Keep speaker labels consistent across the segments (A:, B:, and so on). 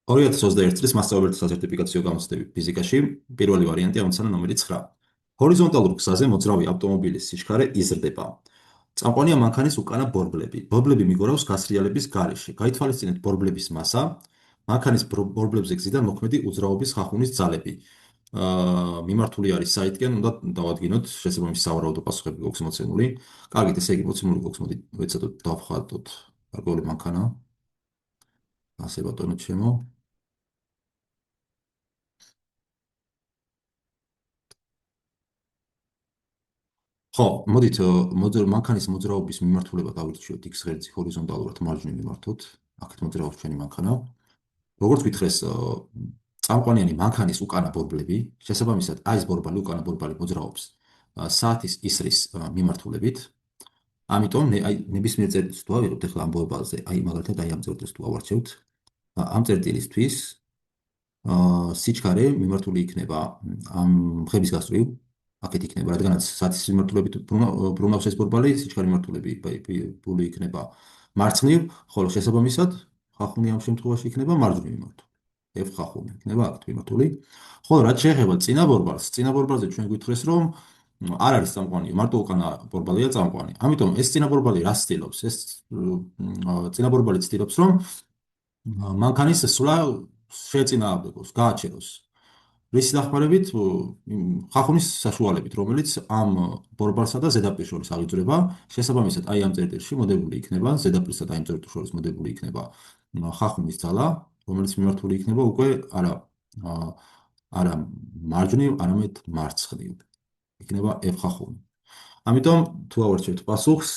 A: 2021 წლის მასწავლებელთა საცერტიფიკაციო გამოცდები ფიზიკაში პირველი ვარიანტი ამოცანა ნომერი 9. ჰორიზონტალურ გზაზე მოძრავი ავტომობილის სიჩქარე იზრდება. წამყვანია მანქანის უკანა ბორბლები. ბორბლები მიგორავს გასრიალების გარეშე. გაითვალისწინეთ ბორბლების მასა, მანქანის ბორბლებზე გზიდან მოქმედი უძრაობის ხახუნის ძალები. მიმართული არის საიტკენ, უნდა დავადგინოთ შესაბამისი სავარაუდო პასუხები გვაქვს მოცემული. კარგით, ესე იგი მოცემული გვაქვს, მოდი ვეცადოთ დავხატოთ გარკვეული მანქანა. ასე ბატონო ჩემო. ხო, მოდით მანქანის მოძრაობის მიმართულება დავირჩიოთ x ღერძი ჰორიზონტალურად მარჯვნივ მიმართოთ. აქეთ მოძრაობს ჩვენი მანქანა. როგორც გითხრეს, წამყვანიანი მანქანის უკანა ბორბლები, შესაბამისად, აი ეს ბორბალი, უკანა ბორბალი მოძრაობს საათის ისრის მიმართულებით. ამიტომ აი ნებისმიერ წერტილს თუ ავიღებთ ახლა ამ ბორბალზე, აი მაგალითად აი ამ წერტილს თუ ავარჩევთ, ამ წერტილისთვის სიჩქარე მიმართული იქნება ამ ხების გასწვრივ, აქეთ იქნება, რადგანაც საათის მიმართულებით ბრუნავს ეს ბორბალი, სიჩქარე მიმართულებით იქნება მარცხნივ, ხოლო შესაბამისად, ხახუნი ამ შემთხვევაში იქნება მარჯვნივ მიმართული. F ხახუნი იქნება აქეთ მიმართული. ხოლო რაც შეეხება წინა ბორბალს, წინა ბორბალზე ჩვენ გვითხრეს, რომ არ არის წამყვანი, მარტო უკანა ბორბალია წამყვანი. ამიტომ ეს წინა ბორბალი რას ცდილობს? ეს წინა ბორბალი ცდილობს, რომ მანქანის სვლა შეეწინააღმდეგოს, გააჩეროს. რის დახმარებით ხახუნის საშუალებით, რომელიც ამ ბორბალსა და ზედაპირს შორის აღიძვრება, შესაბამისად, აი ამ წერტილში მოდებული იქნება, ზედაპირსა და აი ამ წერტილს შორის მოდებული იქნება ხახუნის ძალა, რომელიც მიმართული იქნება უკვე არა მარჯვნივ, არამედ მარცხნივ. იქნება F ხახუნი. ამიტომ თუ ავარჩევთ პასუხს,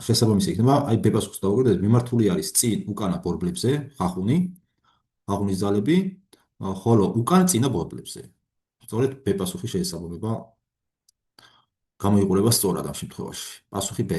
A: შესაბამისი იქნება, აი B პასუხს დავუკვირდეთ, მიმართული არის წინ უკანა ბორბლებზე ხახუნი, ხახუნის ძალები, ხოლო უკან წინა ბორბლებზე. სწორედ B პასუხი შეესაბამება გამოიყურება სწორად ამ შემთხვევაში. პასუხი B.